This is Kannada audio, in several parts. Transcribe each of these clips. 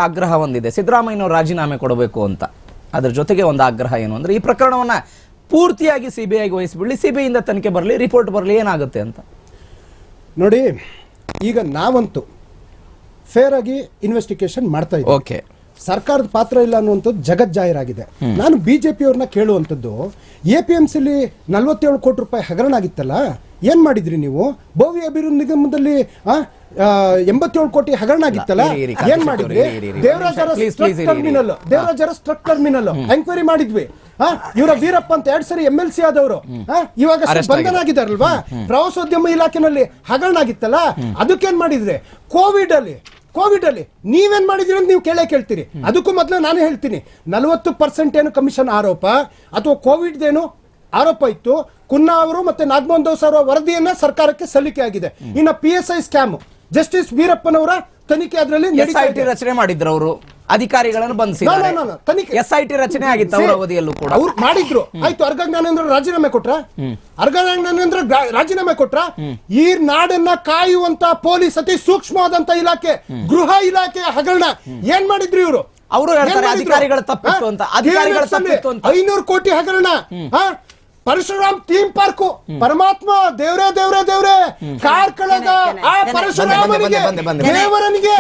ಆಗ್ರಹ ಒಂದಿದೆ, ಸಿದ್ದರಾಮಯ್ಯನವರು ರಾಜೀನಾಮೆ ಕೊಡಬೇಕು ಅಂತ. ಅದ್ರ ಜೊತೆಗೆ ಒಂದು ಆಗ್ರಹ ಏನು ಅಂದ್ರೆ ಈ ಪ್ರಕರಣವನ್ನ ಪೂರ್ತಿಯಾಗಿ ಸಿಬಿಐಗೆ ವಹಿಸಿಬಿಡಲಿ, ಸಿಬಿಐಯಿಂದ ತನಿಖೆ ಬರಲಿ, ರಿಪೋರ್ಟ್ ಬರಲಿ, ಏನಾಗುತ್ತೆ ಅಂತ. ನೋಡಿ, ಈಗ ನಾವಂತೂ ಫೇರ್ ಆಗಿ ಇನ್ವೆಸ್ಟಿಗೇಷನ್ ಮಾಡ್ತಾ ಇದ್ದೀವಿ. ಓಕೆ, ಸರ್ಕಾರದ ಪಾತ್ರ ಇಲ್ಲ ಅನ್ನುವಂಥದ್ದು ಜಗಜ್ಜಾಹಿರಾಗಿದೆ. ನಾನು ಬಿಜೆಪಿಯವ್ರನ್ನ ಕೇಳುವಂಥದ್ದು, APMCಲಿ 47 ಕೋಟಿ ರೂಪಾಯಿ ಹಗರಣ ಆಗಿತ್ತಲ್ಲ, ಏನ್ ಮಾಡಿದ್ರಿ ನೀವು? ಭವ್ಯ ಅಭಿವೃದ್ಧಿ ನಿಗಮದಲ್ಲಿ 87 ಕೋಟಿ ಹಗರಣ ಆಗಿತ್ತಲ್ಲ, ಏನ್ ಮಾಡಿದ್ರಿ? ದೇವರಾಜರ ಸ್ಟ್ರಕ್ ಟರ್ಮಿನಲ್ ಎಂಕ್ವೈರಿ ಮಾಡಿದ್ವಿ. ಇವರ ವೀರಪ್ಪ ಅಂತ 2 ಸರಿ MLC ಆದವರು ಇವಾಗ ಬಂಧನ ಆಗಿದಾರಲ್ವಾ? ಪ್ರವಾಸೋದ್ಯಮ ಇಲಾಖೆನಲ್ಲಿ ಹಗರಣ ಆಗಿತ್ತಲ್ಲ, ಅದಕ್ಕೇನ್ ಮಾಡಿದ್ರಿ? ಕೋವಿಡ್ ಅಲ್ಲಿ ನೀವೇನ್ ಮಾಡಿದ್ರಿ ಅಂತ ನೀವು ಕೇಳ್ತೀರಿ. ಅದಕ್ಕೂ ಮೊದಲು ನಾನು ಹೇಳ್ತೀನಿ, 40% ಏನು ಕಮಿಷನ್ ಆರೋಪ ಅಥವಾ ಕೋವಿಡ್ ಏನು ಆರೋಪ ಇತ್ತು. ಕುನ್ನಾ ಅವರು ಮತ್ತೆ ನಾಗಮೋಹನ್ ದಾಸ್ ಅವರ ವರದಿಯನ್ನ ಸರ್ಕಾರಕ್ಕೆ ಸಲ್ಲಿಕೆ ಆಗಿದೆ. ಇನ್ನು PSI ಸ್ಕ್ಯಾಮ್, ಜಸ್ಟಿಸ್ ವೀರಪ್ಪನವರ ತನಿಖೆ ಅದರಲ್ಲಿ SIT ರಚನೆ ಮಾಡಿದ್ರು ಅವರು, ಅಧಿಕಾರಿಗಳನ್ನು ಬಂಧಿಸಿದ್ದಾರೆ. SIT ರಚನೆ ಆಗಿತ್ತು ಅವರ ಅವಧಿಯಲ್ಲೂ ಕೂಡ ಅವ್ರು ಮಾಡಿದ್ರು. ಆಯ್ತು, ಅರ್ಗ ಜ್ಞಾನೇಂದ್ರ ರಾಜೀನಾಮೆ ಕೊಟ್ರ. ಈ ನಾಡನ್ನ ಕಾಯುವಂತ ಪೊಲೀಸ್ ಅತಿ ಸೂಕ್ಷ್ಮವಾದಂತ ಇಲಾಖೆ, ಗೃಹ ಇಲಾಖೆ ಹಗರಣ ಏನ್ ಮಾಡಿದ್ರು ಇವರು? ಅವರು ಅಧಿಕಾರಿಗಳ ತಪ್ಪಿತ್ತು ಅಂತ, 500 ಕೋಟಿ ಹಗರಣ. ಪರಶುರಾಮ್ ಥೀಮ್ ಪಾರ್ಕ್, ಪರಮಾತ್ಮ ದೇವ್ರೆ ಕಾರ್ಕಳದ ಆ ಪರಶುರಾಮನಿಗೆ ದೇವರನಿಗೆ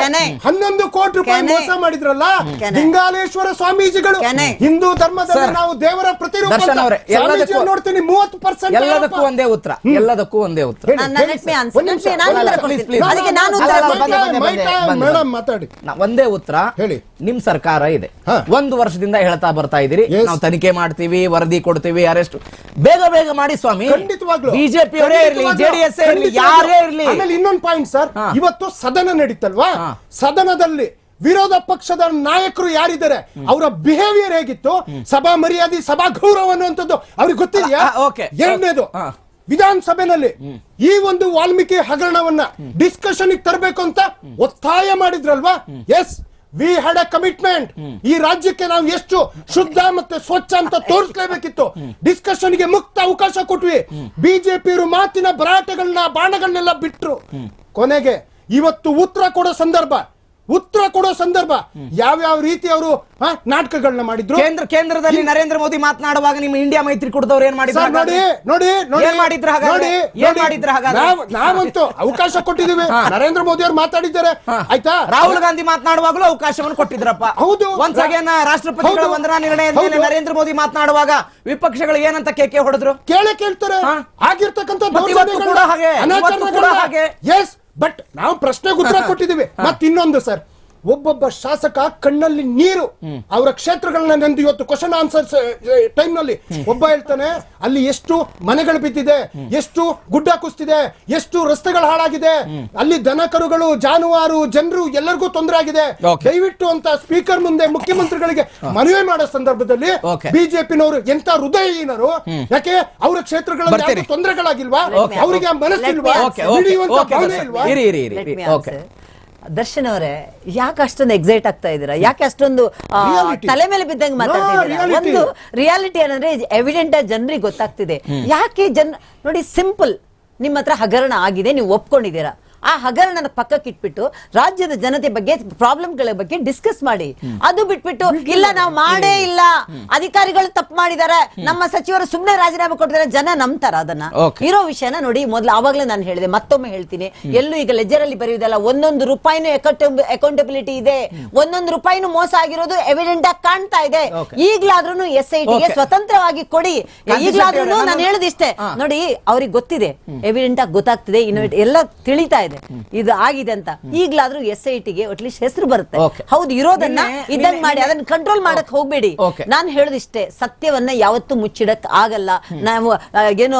11 ಕೋಟಿ ರೂಪಾಯಿ ಮೋಸ ಮಾಡಿದ್ರಲ್ಲ ಲಿಂಗಾಲೇಶ್ವರ ಸ್ವಾಮೀಜಿಗಳು. ಹಿಂದೂ ಧರ್ಮದಲ್ಲಿ ನಾವು ದೇವರ ಪ್ರತಿರೂಪ ನೋಡ್ತೀನಿ. 30% ಎಲ್ಲದಕ್ಕೂ ಒಂದೇ ಉತ್ತರ. ಮೇಡಮ್ ಮಾತಾಡಿ. ಒಂದೇ ಉತ್ತರ ಹೇಳಿ. ನಿಮ್ ಸರ್ಕಾರ ಇದೆ, 1 ವರ್ಷದಿಂದ ಹೇಳ್ತಾ ಬರ್ತಾ ಇದೀರಿ, ನಾವು ತನಿಖೆ ಮಾಡ್ತೀವಿ, ವರದಿ ಕೊಡ್ತೀವಿ, ಅರೆಸ್ಟ್ ಬೇಗ ಮಾಡಿ ಸ್ವಾಮಿ. ಬಿಜೆಪಿ ಅವರೇ ಇರಲಿ, JDS ಇರಲಿ, ಯಾರೇ ಇರಲಿ. ಆಮೇಲೆ ಇನ್ನೊಂದು ಪಾಯಿಂಟ್ ಸರ್, ಇವತ್ತು ಸದನ ನಡೀತಲ್ವಾ, ಸದನದಲ್ಲಿ ವಿರೋಧ ಪಕ್ಷದ ನಾಯಕರು ಯಾರಿದ್ದಾರೆ, ಅವರ ಬಿಹೇವಿಯರ್ ಹೇಗಿತ್ತು, ಸಭಾ ಮರ್ಯಾದೆ, ಸಭಾ ಗೌರವ ಅನ್ನುವಂಥದ್ದು ಅವ್ರಿಗೆ ಗೊತ್ತಿದೆಯಾ? ಎರಡನೇದು, ವಿಧಾನಸಭೆಯಲ್ಲಿ ಈ ಒಂದು ವಾಲ್ಮೀಕಿ ಹಗರಣವನ್ನ ಡಿಸ್ಕಷನ್ ತರಬೇಕು ಅಂತ ಒತ್ತಾಯ ಮಾಡಿದ್ರಲ್ವಾ? Yes, we had a commitment. ಈ ರಾಜ್ಯಕ್ಕೆ ನಾವು ಎಷ್ಟು ಶುದ್ಧ ಮತ್ತೆ ಸ್ವಚ್ಛ ಅಂತ ತೋರಿಸಲೇಬೇಕಿತ್ತು. ಡಿಸ್ಕಷನ್ಗೆ ಮುಕ್ತ ಅವಕಾಶ ಕೊಟ್ವಿ. ಬಿಜೆಪಿಯವರು ಮಾತಿನ ಭರಾಟೆಗಳನ್ನ, ಬಾಣಗಳನ್ನೆಲ್ಲ ಬಿಟ್ರು. ಕೊನೆಗೆ ಇವತ್ತು ಉತ್ತರ ಕೊಡೋ ಸಂದರ್ಭ ಯಾವ್ಯಾವ ರೀತಿ ಅವರು ನಾಟಕಗಳನ್ನ ಮಾಡಿದ್ರು. ಕೇಂದ್ರದಲ್ಲಿ ನರೇಂದ್ರ ಮೋದಿ ಮಾತನಾಡುವಾಗ ನಿಮ್ಮ ಇಂಡಿಯಾ ಮೈತ್ರಿಕೂಟದವರು ಏನ್ ಮಾಡಿದ್ರು? ನಾವಂತೂ ಅವಕಾಶ ಕೊಟ್ಟಿದ್ದೀವಿ. ನರೇಂದ್ರ ಮೋದಿ ಅವರು ಮಾತಾಡಿದ್ದಾರೆ, ಆಯ್ತಾ? ರಾಹುಲ್ ಗಾಂಧಿ ಮಾತನಾಡುವಾಗಲೂ ಅವಕಾಶವನ್ನು ಕೊಟ್ಟಿದ್ರಪ್ಪ. ಹೌದು, ಒಂದ್ ಸೆಕೆಂಡ್ ರಾಷ್ಟ್ರಪತಿಗಳ ವಂದನಾ ನಿರ್ಣಯದ ಮೇಲೆ ನರೇಂದ್ರ ಮೋದಿ ಮಾತನಾಡುವಾಗ ವಿಪಕ್ಷಗಳು ಏನಂತ ಕೇಕೆ ಹೊಡೆದ್ರು? ಕೇಳ್ತಾರೆ. ಆಗಿರ್ತಕ್ಕಂಥ ಎಸ್, ಬಟ್ ನಾವು ಪ್ರಶ್ನೆಗೆ ಉತ್ತರ ಕೊಟ್ಟಿದ್ದೀವಿ. ಮತ್ತಿನ್ನೊಂದು ಸರ್, ಒಬ್ಬೊಬ್ಬ ಶಾಸಕ ಕಣ್ಣಲ್ಲಿ ನೀರು, ಅವರ ಕ್ಷೇತ್ರಗಳನ್ನ ನೆಂದು ಇವತ್ತು ಕ್ವಶನ್ ಆನ್ಸರ್ ಟೈಮ್ ನಲ್ಲಿ ಒಬ್ಬ ಹೇಳ್ತಾನೆ, ಅಲ್ಲಿ ಎಷ್ಟು ಮನೆಗಳು ಬಿದ್ದಿದೆ, ಎಷ್ಟು ಗುಡ್ಡ ಕುಸ್ತಿದೆ, ಎಷ್ಟು ರಸ್ತೆಗಳು ಹಾಳಾಗಿದೆ, ಅಲ್ಲಿ ದನ ಕರುಗಳು, ಜಾನುವಾರು, ಜನರು ಎಲ್ಲರಿಗೂ ತೊಂದರೆ ಆಗಿದೆ, ದಯವಿಟ್ಟು ಅಂತ ಸ್ಪೀಕರ್ ಮುಂದೆ ಮುಖ್ಯಮಂತ್ರಿಗಳಿಗೆ ಮನವಿ ಮಾಡೋ ಸಂದರ್ಭದಲ್ಲಿ ಬಿಜೆಪಿನವರು ಎಂತ ಹೃದಯಹೀನರು? ಯಾಕೆ ಅವರ ಕ್ಷೇತ್ರಗಳಲ್ಲಿ ತೊಂದರೆಗಳಾಗಿಲ್ವಾ? ಅವರಿಗೆ ಮನಸ್ಸಿಲ್ವಾ? ದರ್ಶನ್ ಅವರೇ, ಯಾಕೆ ಅಷ್ಟೊಂದು ಎಕ್ಸೈಟ್ ಆಗ್ತಾ ಇದ್ದೀರಾ? ಯಾಕೆ ಅಷ್ಟೊಂದು ತಲೆ ಮೇಲೆ ಬಿದ್ದಂಗೆ ಮಾತಾಡ್ತಿದ್ದೀರಾ? ಒಂದು ರಿಯಾಲಿಟಿ ಏನಂದ್ರೆ ಎವಿಡೆಂಟ್ ಜನರಿಗೆ ಗೊತ್ತಾಗ್ತಿದೆ. ಯಾಕೆ ನೋಡಿ, ಸಿಂಪಲ್, ನಿಮ್ಮ ಹತ್ರ ಹಗರಣ ಆಗಿದೆ, ನೀವು ಒಪ್ಕೊಂಡಿದ್ದೀರಾ. ಆ ಹಗರಣನ ಪಕ್ಕಕ್ಕೆ ಇಟ್ಬಿಟ್ಟು ರಾಜ್ಯದ ಜನತೆ ಬಗ್ಗೆ, ಪ್ರಾಬ್ಲಮ್ಗಳ ಬಗ್ಗೆ ಡಿಸ್ಕಸ್ ಮಾಡಿ. ಅದು ಬಿಟ್ಬಿಟ್ಟು ಇಲ್ಲ ನಾವು ಮಾಡೇ ಇಲ್ಲ, ಅಧಿಕಾರಿಗಳು ತಪ್ಪು ಮಾಡಿದ್ದಾರೆ, ನಮ್ಮ ಸಚಿವರು ಸುಮ್ಮನೆ ರಾಜೀನಾಮೆ ಕೊಟ್ಟಿದ್ದಾರೆ, ಜನ ನಂಬ್ತಾರ ಅದನ್ನ? ಇರೋ ವಿಷಯನ ನೋಡಿ, ಮೊದಲು ಆವಾಗಲೇ ನಾನು ಹೇಳಿದೆ, ಮತ್ತೊಮ್ಮೆ ಹೇಳ್ತೀನಿ, ಎಲ್ಲೂ ಈಗ ಲೆಜರ್ ಅಲ್ಲಿ ಬರೆಯುವುದಲ್ಲ, 1 ರೂಪಾಯಿನೂ ಅಕೌಂಟಬಿಲಿಟಿ ಇದೆ, 1 ರೂಪಾಯಿನೂ ಮೋಸ ಆಗಿರೋದು ಎವಿಡೆಂಟ್ ಆಗಿ ಕಾಣ್ತಾ ಇದೆ. ಈಗ್ಲಾದ್ರೂ SITಗೆ ಸ್ವತಂತ್ರವಾಗಿ ಕೊಡಿ. ಈಗ್ಲಾದ್ರೂ ನಾನು ಹೇಳುದಿಷ್ಟೇ ನೋಡಿ, ಅವ್ರಿಗೆ ಗೊತ್ತಿದೆ, ಎವಿಡೆಂಟ್ ಆಗಿ ಗೊತ್ತಾಗ್ತಿದೆ, ಎಲ್ಲ ತಿಳಿತಾ ಇದೆ ಇದು ಆಗಿದೆ ಅಂತ. ಈಗ್ಲಾದ್ರೂ SITಗೆ ಅಟ್ಲೀಸ್ಟ್ ಹೆಸರು ಬರುತ್ತೆ. ಹೌದು, ಇರೋದನ್ನ ಇದ್ದಂಗ್ ಮಾಡಿ ಅದನ್ನ ಕಂಟ್ರೋಲ್ ಮಾಡಕ್ ಹೋಗ್ಬೇಡಿ. ನಾನು ಹೇಳುದಿಷ್ಟೇ, ಸತ್ಯವನ್ನ ಯಾವತ್ತೂ ಮುಚ್ಚಿಡಕ್ ಆಗಲ್ಲ. ನಾವು ಏನೋ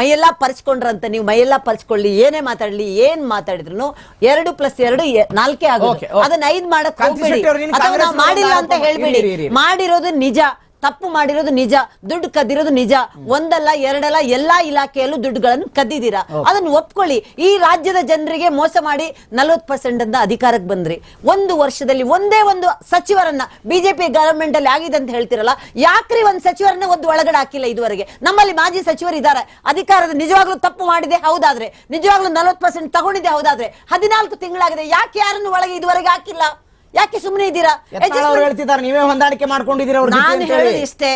ಮೈಯೆಲ್ಲಾ ಪರಿಸ್ಕೊಂಡ್ರಂತ, ನೀವು ಮೈಯೆಲ್ಲಾ ಪರಿಸ್ಕೊಳ್ಳಿ, ಏನೇ ಮಾತಾಡ್ಲಿ, ಏನ್ ಮಾತಾಡಿದ್ರು 2+2 4 ಆಗುತ್ತೆ. ಅದನ್ನ 5 ಮಾಡಕ್ ಹೋಗ್ಬೇಡಿ, ಅಥವಾ ನಾವು ಮಾಡಿಲ್ಲ ಅಂತ ಹೇಳ್ಬೇಡಿ. ಮಾಡಿರೋದು ನಿಜ, ತಪ್ಪು ಮಾಡಿರೋದು ನಿಜ, ದುಡ್ಡು ಕದ್ದಿರೋದು ನಿಜ. ಒಂದಲ್ಲ ಎರಡಲ್ಲ, ಎಲ್ಲಾ ಇಲಾಖೆಯಲ್ಲೂ ದುಡ್ಡುಗಳನ್ನು ಕದ್ದಿದ್ದೀರಾ, ಅದನ್ನು ಒಪ್ಕೊಳ್ಳಿ. ಈ ರಾಜ್ಯದ ಜನರಿಗೆ ಮೋಸ ಮಾಡಿ 40% ಅಂತ ಅಧಿಕಾರಕ್ಕೆ ಬಂದ್ರಿ. 1 ವರ್ಷದಲ್ಲಿ ಒಂದೇ ಒಂದು ಸಚಿವರನ್ನ ಬಿಜೆಪಿ ಗವರ್ಮೆಂಟ್ ಅಲ್ಲಿ ಆಗಿದೆ ಅಂತ ಹೇಳ್ತಿರಲ್ಲ, ಯಾಕ್ರಿ ಒಂದು ಸಚಿವರನ್ನ ಒಳಗಡೆ ಹಾಕಿಲ್ಲ ಇದುವರೆಗೆ? ನಮ್ಮಲ್ಲಿ ಮಾಜಿ ಸಚಿವರು ಇದ್ದಾರೆ, ಅಧಿಕಾರದ ನಿಜವಾಗ್ಲೂ ತಪ್ಪು ಮಾಡಿದೆ ಹೌದಾದ್ರೆ, ನಿಜವಾಗ್ಲೂ 40% ತಗೊಂಡಿದೆ ಹೌದಾದ್ರೆ, 14 ತಿಂಗಳಾಗಿದೆ, ಯಾಕೆ ಯಾರನ್ನು ಒಳಗೆ ಇದುವರೆಗೆ ಹಾಕಿಲ್ಲ? ಯಾಕೆ ಸುಮ್ಮನೆ ಇದ್ದೀರಾ? ಅವ್ರು ಹೇಳ್ತಿದ್ದಾರೆ ನೀವೇ ಹೊಂದಾಣಿಕೆ ಮಾಡ್ಕೊಂಡಿದ್ದೀರಾ ಅವ್ರ ಜೊತೆ ನಾನು ಅಂತ ಹೇಳಿ. ಹೇಳೋದು ಇಷ್ಟೇ.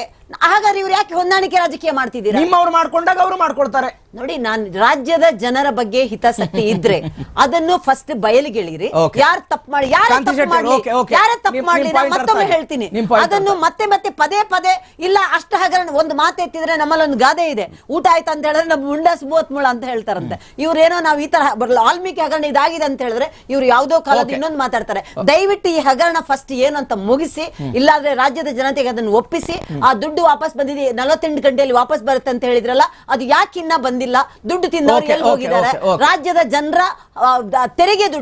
ಹಾಗಾದ್ರೆ ಇವ್ರು ಯಾಕೆ ಹೊಂದಾಣಿಕೆ ರಾಜಕೀಯ ಮಾಡ್ತಿದ್ದೀರಾ? ನಿಮ್ಮವ್ರು ಮಾಡ್ಕೊಂಡಾಗ ಅವ್ರು ಮಾಡ್ಕೊಳ್ತಾರೆ. ನೋಡಿ, ನಾನು ರಾಜ್ಯದ ಜನರ ಬಗ್ಗೆ ಹಿತಾಸಕ್ತಿ ಇದ್ರೆ ಅದನ್ನು ಫಸ್ಟ್ ಬಯಲಿಗೆಳಿರಿ. Okay. ಯಾರು ತಪ್ಪು ಮಾಡಿ ಯಾರೇ ಕಾಂತಿ ತಪ್ಪು ಶೆಟ್ಟಿ, ಮಾಡ್ಲಿ, okay, okay. ಯಾರೇ ತಪ್ಪು ನಿಮ್ ಮಾಡ್ಲಿ, point ಮತ್ತೊಮ್ಮೆ ಅರ್ಥ ಹೇಳ್ತೀನಿ ನಿಮ್ point ಅದನ್ನು ಮತ್ತೆ ಪದೇ ಇಲ್ಲ ಅಷ್ಟು ಹಗರಣ. ಒಂದು ಮಾತು ಎತ್ತಿದ್ರೆ ನಮ್ಮಲ್ಲಿ ಒಂದು ಗಾದೆ ಇದೆ, ಊಟ ಆಯ್ತಾ ಅಂತ ಹೇಳಿದ್ರೆ ನಮ್ಮ ಮುಂಡಾಸ್ 30 ಮುಳ ಅಂತ ಹೇಳ್ತಾರಂತೆ. ಇವ್ರೇನೋ ನಾವು ಈ ತರ ವಾಲ್ಮೀಕಿ ಹಗರಣ ಇದಾಗಿದೆ ಅಂತ ಹೇಳಿದ್ರೆ ಇವ್ರು ಯಾವ್ದೋ ಕಾಲದ ಇನ್ನೊಂದು ಮಾತಾಡ್ತಾರೆ. ದಯವಿಟ್ಟು ಈ ಹಗರಣ ಫಸ್ಟ್ ಏನು ಅಂತ ಮುಗಿಸಿ, ಇಲ್ಲಾದ್ರೆ ರಾಜ್ಯದ ಜನತೆಗೆ ಅದನ್ನು ಒಪ್ಪಿಸಿ, ಆ ದುಡ್ಡು ವಾಪಸ್ ಬಂದಿದೆ 48 ಗಂಟೆಯಲ್ಲಿ ವಾಪಸ್ ಬರುತ್ತೆ ಅಂತ ಹೇಳಿದ್ರಲ್ಲ, ಅದು ಯಾಕಿನ್ನ ಬಂದಿಲ್ಲ? ದುಡ್ಡು ತಿಂದವರು ಎಲ್ಲಿ ಹೋಗಿದ್ದಾರೆ? ರಾಜ್ಯದ ಜನರ ತೆರಿಗೆ ದುಡ್ಡು